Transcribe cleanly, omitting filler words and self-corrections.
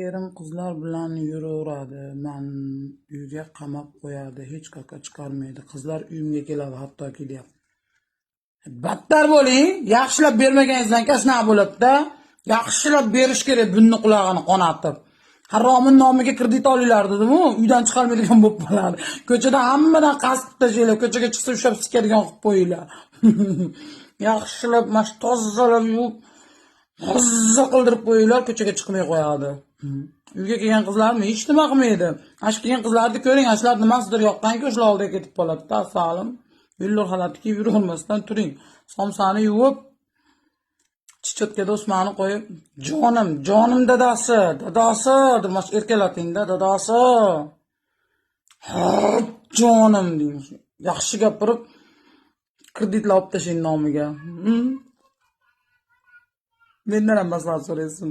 Erim qizlar bilan yuraveradi, men uyga qamab qo'yadi, hech qayerga chiqarmaydi. Qizlar uyimga keladi, hatto kelyapti. Battar bo'ling, yaxshilab bermaganingizdan keyin shunaqa bo'ladi-da. Yaxshilab berish kerak, bunni qulog'ini qonatib. Haromning nomiga kredit olinglar dedim-ku, uydan chiqarmaydigan bo'lib qoladi. Ko'chada hammadan qasd tashlaylar, ko'chaga chiqsa ushlab sikadigan qilib qo'yinglar. Yaxshilab mash tozalab yuvib, hozza qildirib qo'yinglar, ko'chaga chiqmay qo'yadi. Uyga kelgan qizlarni hech nima qilmaydi. Ash kelgan qizlarni ko'ring, ashlar nimasidir yoqqanki, o'shalar oldiga ketib qoladi-da, salim. Yullar xalati kiyib yurolmasdan turing. Somsani yuvib, chichotkada Usmonni qo'yib, jonim dadasi, demoq erkalatingda, dadasi. Ha, jonim deng. Yaxshi gapirib, kreditlar olib tashlang nomiga. Mendan ham maslahat so'raysiz.